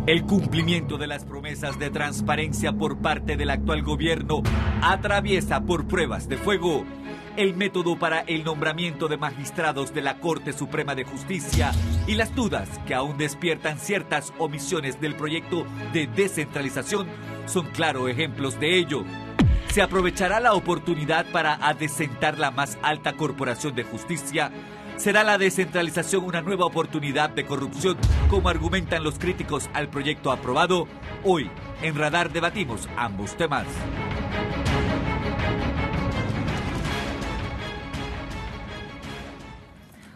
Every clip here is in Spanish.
El cumplimiento de las promesas de transparencia por parte del actual gobierno atraviesa por pruebas de fuego. El método para el nombramiento de magistrados de la Corte Suprema de Justicia y las dudas que aún despiertan ciertas omisiones del proyecto de descentralización son claros ejemplos de ello. ¿Se aprovechará la oportunidad para adecentar la más alta corporación de justicia? ¿Será la descentralización una nueva oportunidad de corrupción, como argumentan los críticos al proyecto aprobado? Hoy, en Radar debatimos ambos temas.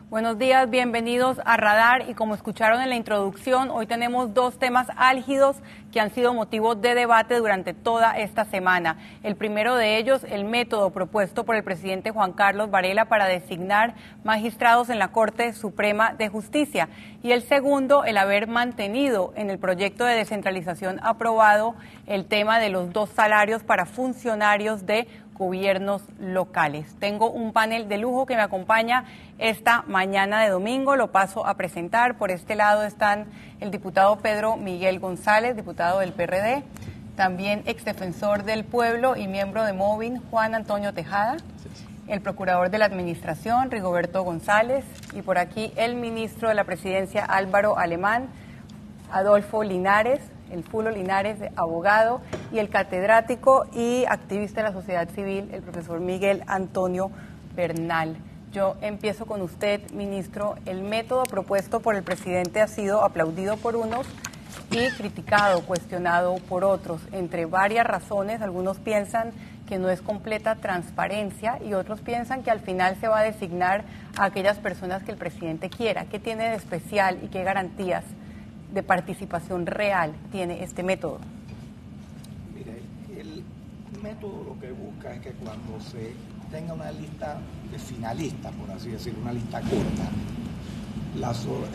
Buenos días, bienvenidos a Radar y como escucharon en la introducción, hoy tenemos dos temas álgidos que han sido motivo de debate durante toda esta semana. El primero de ellos, el método propuesto por el presidente Juan Carlos Varela para designar magistrados en la Corte Suprema de Justicia. Y el segundo, el haber mantenido en el proyecto de descentralización aprobado el tema de los 2 salarios para funcionarios de gobiernos locales. Tengo un panel de lujo que me acompaña esta mañana de domingo, lo paso a presentar. Por este lado están el diputado Pedro Miguel González, diputado del PRD, también exdefensor del pueblo y miembro de Movin, Juan Antonio Tejada, el procurador de la Administración, Rigoberto González, y por aquí el ministro de la Presidencia, Álvaro Alemán, Adolfo Linares, el Fulo Linares, abogado, y el catedrático y activista de la sociedad civil, el profesor Miguel Antonio Bernal. Yo empiezo con usted, ministro. El método propuesto por el presidente ha sido aplaudido por unos y criticado, cuestionado por otros, entre varias razones. Algunos piensan que no es completa transparencia y otros piensan que al final se va a designar a aquellas personas que el presidente quiera. ¿Qué tiene de especial y qué garantías de participación real tiene este método? Mire, el método lo que busca es que cuando se tenga una lista de finalistas, por así decirlo, una lista corta,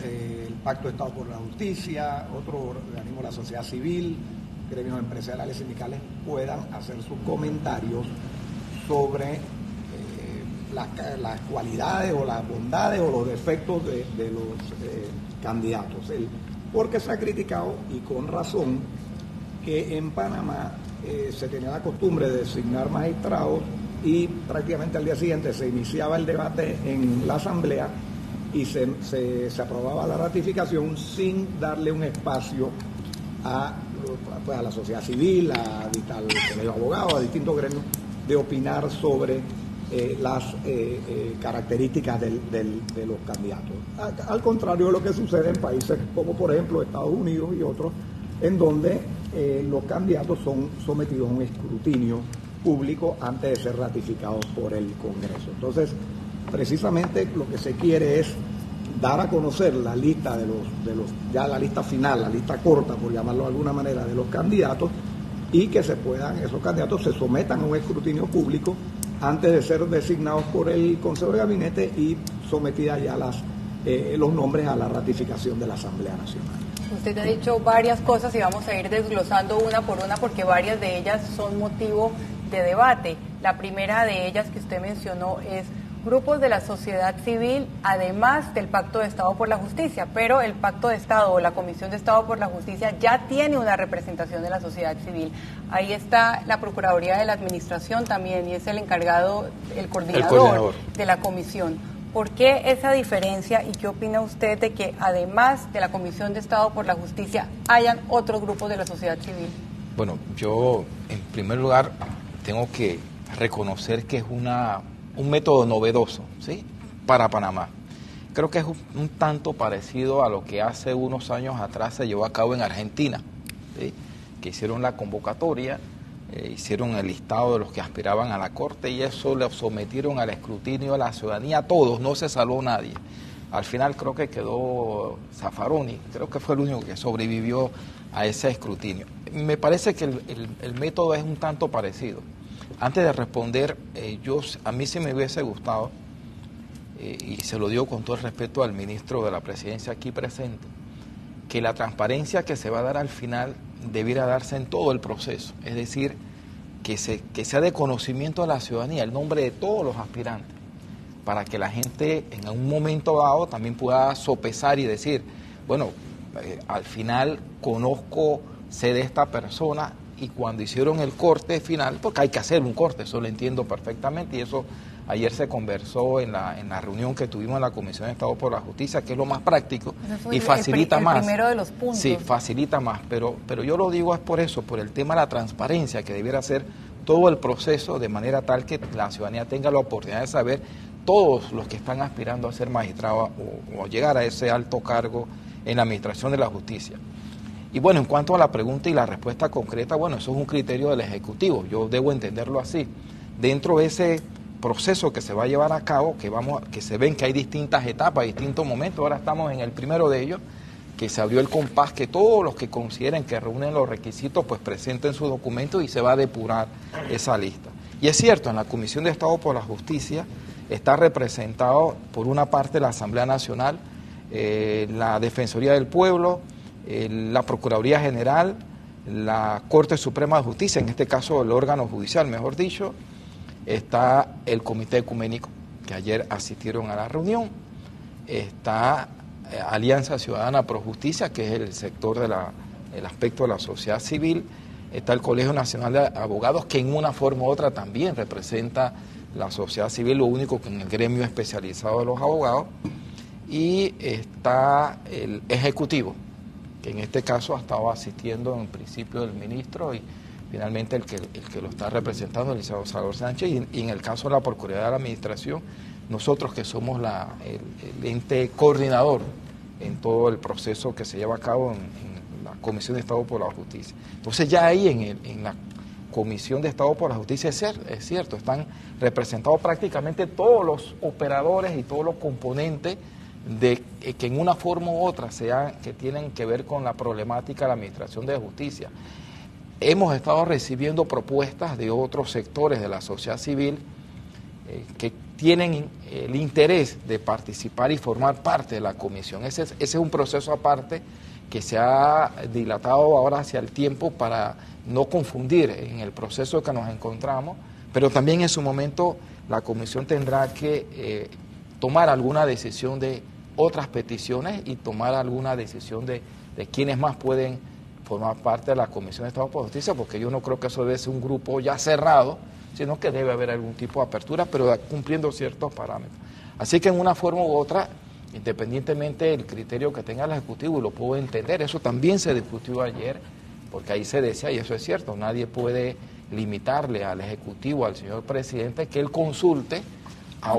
el Pacto de Estado por la Justicia, otro organismo de la sociedad civil, gremios empresariales, sindicales, puedan hacer sus comentarios sobre las cualidades o las bondades o los defectos de los candidatos. Porque se ha criticado, y con razón, que en Panamá se tenía la costumbre de designar magistrados y prácticamente al día siguiente se iniciaba el debate en la Asamblea y se aprobaba la ratificación sin darle un espacio a la sociedad civil, al colegio de abogados, a distintos gremios, de opinar sobre las características de los candidatos. Al contrario de lo que sucede en países como por ejemplo Estados Unidos y otros, en donde los candidatos son sometidos a un escrutinio público antes de ser ratificados por el Congreso. Entonces, precisamente lo que se quiere es dar a conocer la lista ya la lista final, la lista corta, por llamarlo de alguna manera, de los candidatos, y que esos candidatos se sometan a un escrutinio público antes de ser designados por el Consejo de Gabinete y sometidas ya los nombres a la ratificación de la Asamblea Nacional. Usted ha dicho varias cosas y vamos a ir desglosando una por una porque varias de ellas son motivo de debate. La primera de ellas que usted mencionó es grupos de la sociedad civil, además del Pacto de Estado por la Justicia, pero el Pacto de Estado o la Comisión de Estado por la Justicia ya tiene una representación de la sociedad civil. Ahí está la Procuraduría de la Administración también y es el encargado, el coordinador de la comisión. ¿Por qué esa diferencia y qué opina usted de que además de la Comisión de Estado por la Justicia hayan otros grupos de la sociedad civil? Bueno, yo en primer lugar tengo que reconocer que es un método novedoso, ¿sí?, para Panamá. Creo que es un tanto parecido a lo que hace unos años atrás se llevó a cabo en Argentina, ¿sí?, que hicieron la convocatoria, hicieron el listado de los que aspiraban a la Corte y eso le sometieron al escrutinio de la ciudadanía a todos, no se salvó nadie. Al final creo que quedó Zaffaroni, creo que fue el único que sobrevivió a ese escrutinio. Me parece que el método es un tanto parecido. Antes de responder, a mí sí me hubiese gustado, y se lo digo con todo el respeto al ministro de la Presidencia aquí presente, que la transparencia que se va a dar al final debiera darse en todo el proceso, es decir, que sea de conocimiento de la ciudadanía el nombre de todos los aspirantes, para que la gente en un momento dado también pueda sopesar y decir, bueno, al final sé de esta persona, y cuando hicieron el corte final, porque hay que hacer un corte, eso lo entiendo perfectamente, y eso ayer se conversó en la reunión que tuvimos en la Comisión de Estado por la Justicia, que es lo más práctico y facilita más. El primero de los puntos. Sí, facilita más, pero yo lo digo es por eso, por el tema de la transparencia, que debiera ser todo el proceso de manera tal que la ciudadanía tenga la oportunidad de saber todos los que están aspirando a ser magistrados o llegar a ese alto cargo en la administración de la justicia. Y bueno, en cuanto a la pregunta y la respuesta concreta, bueno, eso es un criterio del Ejecutivo, yo debo entenderlo así. Dentro de ese proceso que se va a llevar a cabo, que se ven que hay distintas etapas, distintos momentos, ahora estamos en el primero de ellos, que se abrió el compás, que todos los que consideren que reúnen los requisitos, pues presenten sus documentos y se va a depurar esa lista. Y es cierto, en la Comisión de Estado por la Justicia está representado por una parte la Asamblea Nacional, la Defensoría del Pueblo, la Procuraduría General, la Corte Suprema de Justicia, en este caso el órgano judicial, mejor dicho, está el Comité Ecuménico, que ayer asistieron a la reunión, está Alianza Ciudadana Pro Justicia, que es el sector el aspecto de la sociedad civil, está el Colegio Nacional de Abogados, que en una forma u otra también representa la sociedad civil, lo único que en el gremio especializado de los abogados, y está el Ejecutivo, que en este caso ha estado asistiendo en principio el ministro y finalmente el que lo está representando, el licenciado Salvador Sánchez, y en el caso de la Procuraduría de la Administración, nosotros que somos el ente coordinador en todo el proceso que se lleva a cabo en la Comisión de Estado por la Justicia. Entonces ya ahí en la Comisión de Estado por la Justicia es cierto, están representados prácticamente todos los operadores y todos los componentes que en una forma u otra que tienen que ver con la problemática de la administración de justicia. Hemos estado recibiendo propuestas de otros sectores de la sociedad civil que tienen el interés de participar y formar parte de la comisión. Ese es un proceso aparte que se ha dilatado ahora hacia el tiempo para no confundir en el proceso que nos encontramos, pero también en su momento la comisión tendrá que tomar alguna decisión de otras peticiones y tomar alguna decisión de quiénes más pueden formar parte de la Comisión de Estado por Justicia, porque yo no creo que eso debe ser un grupo ya cerrado, sino que debe haber algún tipo de apertura, pero cumpliendo ciertos parámetros. Así que en una forma u otra, independientemente del criterio que tenga el Ejecutivo, y lo puedo entender, eso también se discutió ayer, porque ahí se decía, y eso es cierto, nadie puede limitarle al Ejecutivo, al señor presidente, que él consulte a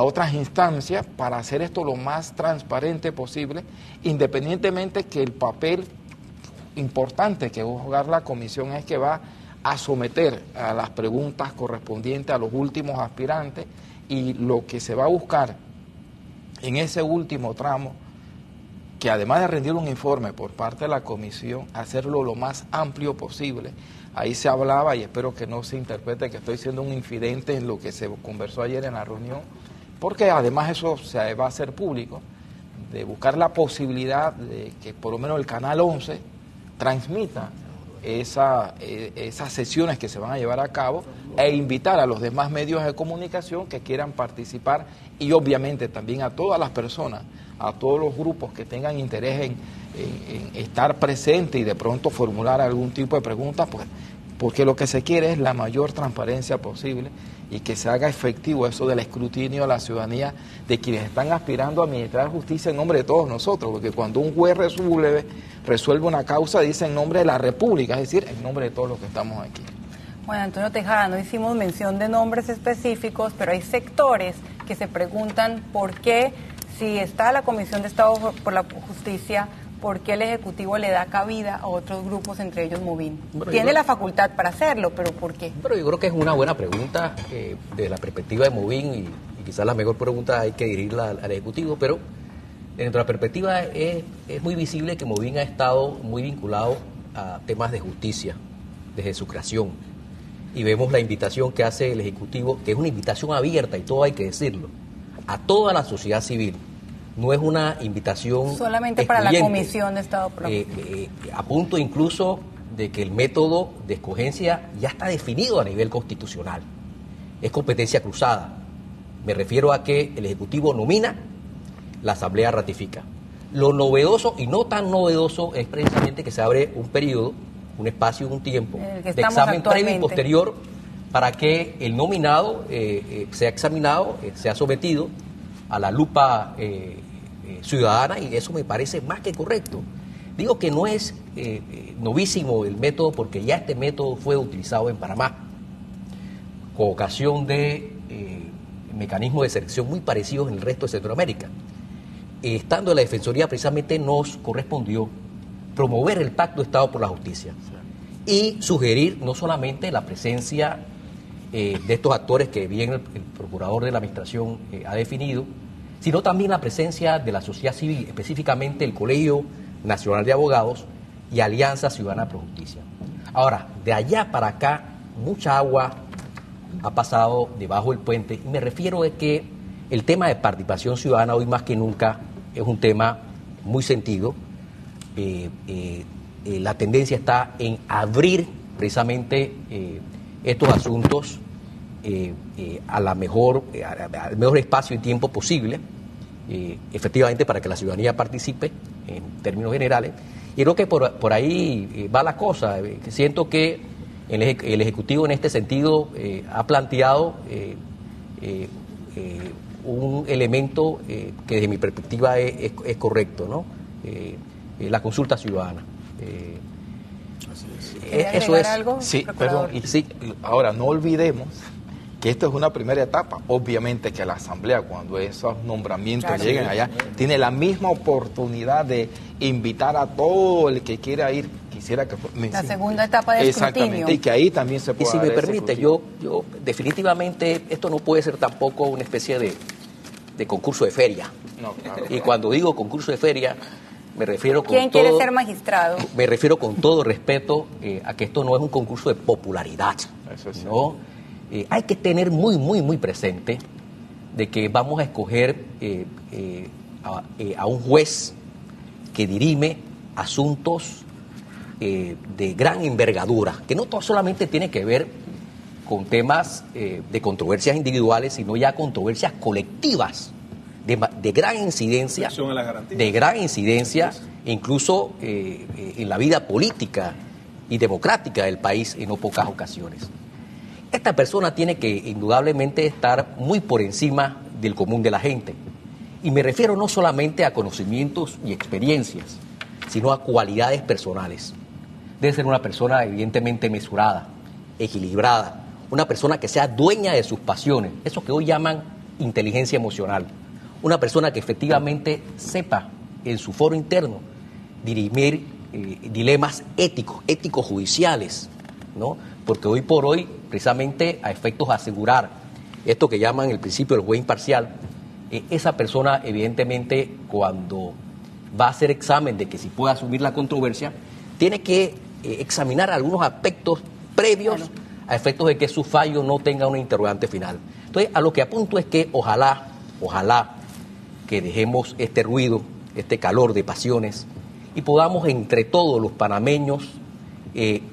otras instancias para hacer esto lo más transparente posible, independientemente que el papel importante que va a jugar la comisión es que va a someter a las preguntas correspondientes a los últimos aspirantes, y lo que se va a buscar en ese último tramo, que además de rendir un informe por parte de la comisión, hacerlo lo más amplio posible. Ahí se hablaba, y espero que no se interprete que estoy siendo un infidente en lo que se conversó ayer en la reunión, porque además eso se va a hacer público, de buscar la posibilidad de que por lo menos el Canal 11 transmita esas sesiones que se van a llevar a cabo, e invitar a los demás medios de comunicación que quieran participar, y obviamente también a todas las personas, a todos los grupos que tengan interés en estar presentes y de pronto formular algún tipo de pregunta, pues, porque lo que se quiere es la mayor transparencia posible y que se haga efectivo eso del escrutinio de la ciudadanía de quienes están aspirando a administrar justicia en nombre de todos nosotros, porque cuando un juez resuelve una causa, dice en nombre de la República, es decir, en nombre de todos los que estamos aquí. Bueno, Antonio Tejada, no hicimos mención de nombres específicos, pero hay sectores que se preguntan por qué, si está la Comisión de Estado por la Justicia, ¿por qué el Ejecutivo le da cabida a otros grupos, entre ellos Movin? Tiene la facultad para hacerlo, pero ¿por qué? Pero yo creo que es una buena pregunta desde la perspectiva de Movin, y quizás la mejor pregunta hay que dirigirla al Ejecutivo, pero dentro de la perspectiva es muy visible que Movin ha estado muy vinculado a temas de justicia desde su creación. Y vemos la invitación que hace el Ejecutivo, que es una invitación abierta, y todo hay que decirlo, a toda la sociedad civil. No es una invitación solamente para la Comisión de Estado por la Justicia. A punto incluso de que el método de escogencia ya está definido a nivel constitucional. Es competencia cruzada. Me refiero a que el Ejecutivo nomina, la Asamblea ratifica. Lo novedoso y no tan novedoso es precisamente que se abre un periodo, un espacio, un tiempo de examen previo y posterior para que el nominado sea examinado, sea sometido a la lupa ciudadana, y eso me parece más que correcto. Digo que no es novísimo el método porque ya este método fue utilizado en Panamá con ocasión de mecanismos de selección muy parecidos en el resto de Centroamérica. Estando en la Defensoría, precisamente nos correspondió promover el Pacto de Estado por la Justicia y sugerir no solamente la presencia de estos actores que bien el procurador de la Administración ha definido, sino también la presencia de la sociedad civil, específicamente el Colegio Nacional de Abogados y Alianza Ciudadana Pro Justicia. Ahora, de allá para acá, mucha agua ha pasado debajo del puente, y me refiero a que el tema de participación ciudadana hoy más que nunca es un tema muy sentido. La tendencia está en abrir precisamente estos asuntos al mejor espacio y tiempo posible, efectivamente para que la ciudadanía participe en términos generales. Y creo que por ahí va la cosa. Siento que el Ejecutivo en este sentido ha planteado un elemento que desde mi perspectiva es correcto, ¿no? La consulta ciudadana. Eso es algo, sí, perdón, y sí, ahora no olvidemos que esto es una primera etapa. Obviamente que la Asamblea, cuando esos nombramientos lleguen allá, tiene la misma oportunidad de invitar a todo el que quiera ir. Quisiera que la segunda etapa de escrutinio. Exactamente, y que ahí también se pueda. Y si me permite, yo definitivamente esto no puede ser tampoco una especie de concurso de feria. No, claro. Y cuando digo concurso de feria, me refiero con ¿Quién quiere ser magistrado? Me refiero con todo respeto a que esto no es un concurso de popularidad. Eso sí. ¿No? Hay que tener muy presente de que vamos a escoger a un juez que dirime asuntos de gran envergadura, que no solamente tiene que ver con temas de controversias individuales, sino ya controversias colectivas de gran incidencia, incluso en la vida política y democrática del país en no pocas ocasiones. Esta persona tiene que indudablemente estar muy por encima del común de la gente. Y me refiero no solamente a conocimientos y experiencias, sino a cualidades personales. Debe ser una persona evidentemente mesurada, equilibrada, una persona que sea dueña de sus pasiones, eso que hoy llaman inteligencia emocional. Una persona que efectivamente sepa en su foro interno dirimir dilemas éticos judiciales, ¿no? Porque hoy por hoy, precisamente a efectos de asegurar esto que llaman el principio del juez imparcial, esa persona evidentemente cuando va a hacer examen de que si puede asumir la controversia, tiene que examinar algunos aspectos previos a efectos de que su fallo no tenga una interrogante final. Entonces, a lo que apunto es que ojalá que dejemos este ruido, este calor de pasiones y podamos entre todos los panameños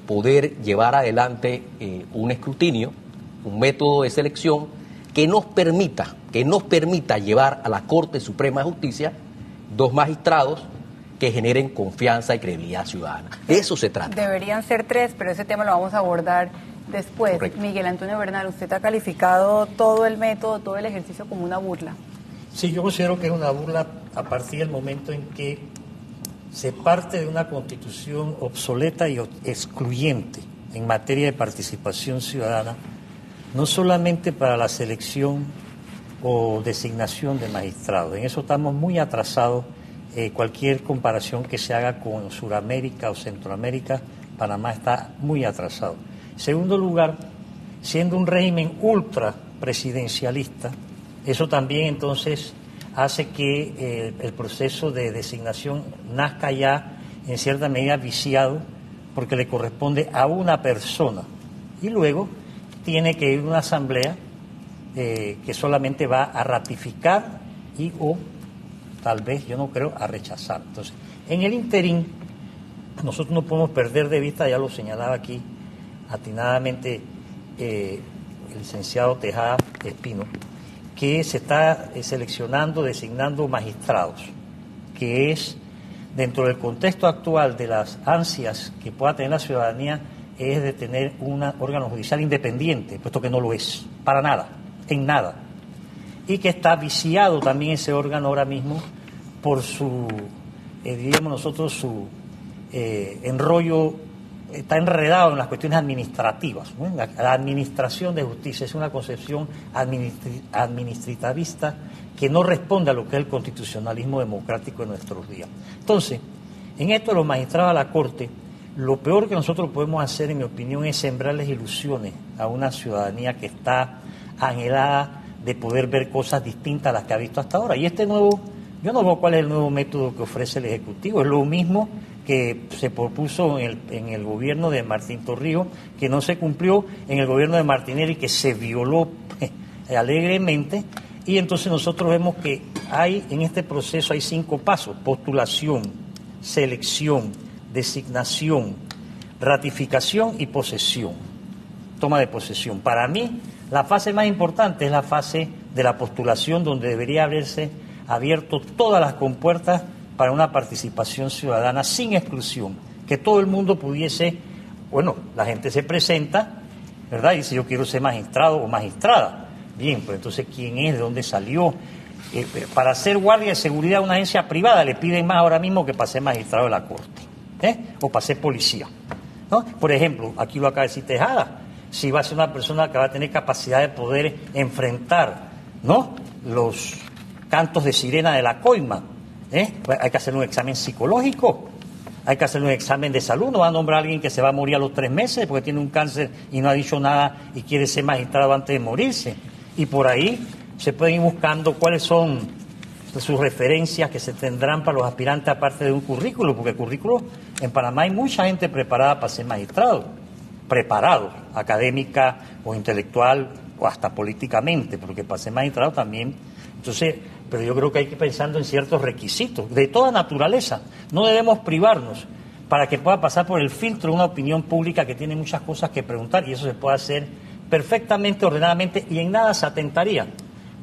poder llevar adelante un escrutinio, un método de selección que nos permita llevar a la Corte Suprema de Justicia 2 magistrados que generen confianza y credibilidad ciudadana. De eso se trata. Deberían ser 3, pero ese tema lo vamos a abordar después. Correcto. Miguel Antonio Bernal, usted ha calificado todo el método, todo el ejercicio como una burla. Sí, yo considero que es una burla a partir del momento en que se parte de una constitución obsoleta y excluyente en materia de participación ciudadana, no solamente para la selección o designación de magistrados. En eso estamos muy atrasados. Cualquier comparación que se haga con Sudamérica o Centroamérica, Panamá está muy atrasado. En segundo lugar, siendo un régimen ultra presidencialista, eso también entonces hace que el proceso de designación nazca ya en cierta medida viciado, porque le corresponde a una persona y luego tiene que ir a una asamblea que solamente va a ratificar y o tal vez, yo no creo, a rechazar. Entonces, en el interín, nosotros no podemos perder de vista, ya lo señalaba aquí atinadamente el licenciado Tejada Espino, que se está seleccionando, designando magistrados. que es, dentro del contexto actual de las ansias que pueda tener la ciudadanía, es de tener un órgano judicial independiente, puesto que no lo es, para nada, en nada. Y que está viciado también ese órgano ahora mismo por su, diríamos nosotros, su enrollo, está enredado en las cuestiones administrativas, ¿no? La administración de justicia es una concepción administrativista que no responde a lo que es el constitucionalismo democrático de nuestros días. Entonces, en esto de los magistrados a la Corte, lo peor que nosotros podemos hacer, en mi opinión, es sembrarles ilusiones a una ciudadanía que está anhelada de poder ver cosas distintas a las que ha visto hasta ahora. Y este nuevo, yo no veo cuál es el nuevo método que ofrece el Ejecutivo, es lo mismo que se propuso en el gobierno de Martín Torrijos, que no se cumplió en el gobierno de Martinelli, que se violó alegremente. Y entonces nosotros vemos que en este proceso hay 5 pasos: postulación, selección, designación, ratificación y posesión, toma de posesión. Para mí, la fase más importante es la fase de la postulación, donde debería haberse abierto todas las compuertas para una participación ciudadana sin exclusión, que todo el mundo pudiese, bueno, la gente se presenta, ¿verdad? Y dice: yo quiero ser magistrado o magistrada. Bien, pues entonces, ¿quién es? ¿De dónde salió? Para ser guardia de seguridad de una agencia privada le piden más ahora mismo que para ser magistrado de la Corte, o para ser policía, ¿no? Por ejemplo, aquí lo acaba de decir Tejada, si va a ser una persona que va a tener capacidad de poder enfrentar, ¿no?, los cantos de sirena de la coima, hay que hacer un examen psicológico, hay que hacer un examen de salud. No va a nombrar a alguien que se va a morir a los 3 meses porque tiene un cáncer y no ha dicho nada y quiere ser magistrado antes de morirse. Y por ahí se pueden ir buscando cuáles son sus referencias que se tendrán para los aspirantes, aparte de un currículo, porque currículo en Panamá hay mucha gente preparada para ser magistrado, preparado, académica o intelectual o hasta políticamente, porque para ser magistrado también. Entonces, pero yo creo que hay que ir pensando en ciertos requisitos de toda naturaleza. No debemos privarnos para que pueda pasar por el filtro de una opinión pública que tiene muchas cosas que preguntar, y eso se puede hacer perfectamente, ordenadamente, y en nada se atentaría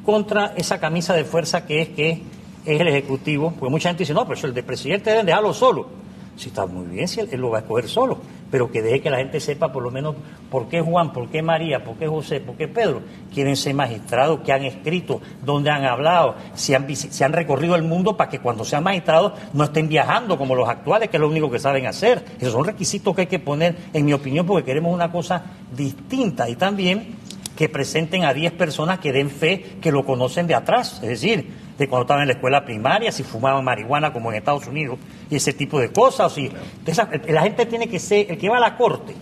contra esa camisa de fuerza que es el Ejecutivo, porque mucha gente dice: no, pero el de presidente deben dejarlo solo. Sí, está muy bien si él lo va a escoger solo, pero que deje que la gente sepa por lo menos por qué Juan, por qué María, por qué José, por qué Pedro quieren ser magistrados, qué han escrito, dónde han hablado, si han recorrido el mundo, para que cuando sean magistrados no estén viajando como los actuales, que es lo único que saben hacer. Esos son requisitos que hay que poner, en mi opinión, porque queremos una cosa distinta, y también que presenten a 10 personas que den fe que lo conocen de atrás, es decir, de cuando estaban en la escuela primaria, si fumaban marihuana como en Estados Unidos y ese tipo de cosas, o si la gente tiene que ser, el que va a la corte,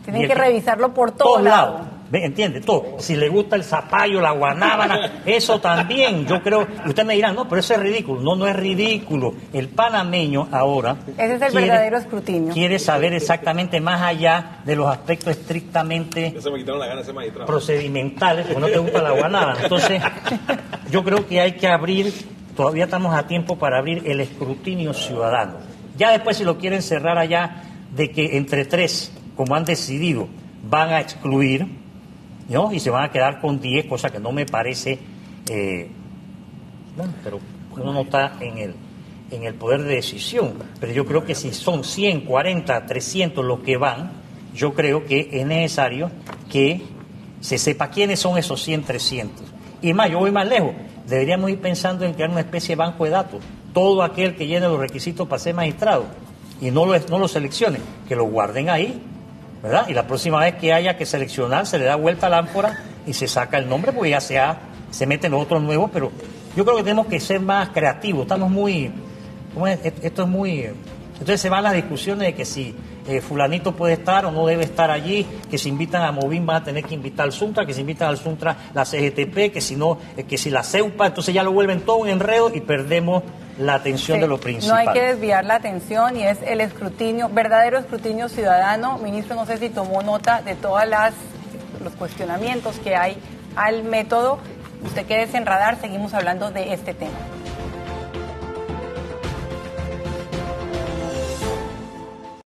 tienen que revisarlo por todos lados. ¿Entiende? Todo. Si le gusta el zapallo, la guanábana, eso también, yo creo. Y ustedes me dirán: no, pero eso es ridículo. No, no es ridículo. El panameño ahora ese es el verdadero escrutinio. Quiere saber exactamente, más allá de los aspectos estrictamente procedimentales, porque no te gusta la guanábana. Entonces, yo creo que hay que abrir, todavía estamos a tiempo para abrir el escrutinio ciudadano. Ya después, si lo quieren cerrar allá, de que entre 3, como han decidido, van a excluir, ¿no?, y se van a quedar con 10, cosa que no me parece, bueno, pero uno no está en el poder de decisión, pero yo creo que si son 100, 40, 300 los que van, yo creo que es necesario que se sepa quiénes son esos 100, 300. Y más, yo voy más lejos, deberíamos ir pensando en crear una especie de banco de datos. Todo aquel que llene los requisitos para ser magistrado y no lo seleccione, que lo guarden ahí, ¿verdad? Y la próxima vez que haya que seleccionar, se le da vuelta a la ánfora y se saca el nombre, porque ya se meten los otros nuevos. Pero yo creo que tenemos que ser más creativos. Estamos muy... Esto es muy... Entonces se van las discusiones de que si fulanito puede estar o no debe estar allí, que si invitan a Movín van a tener que invitar al Suntra, que si invitan al Suntra la CGTP, que si no, que si la CEUPA, entonces ya lo vuelven todo un enredo y perdemos la atención de lo principal. No hay que desviar la atención, y es el escrutinio, verdadero escrutinio ciudadano. Ministro, no sé si tomó nota de todos los cuestionamientos que hay al método. Usted quédese en Radar, seguimos hablando de este tema.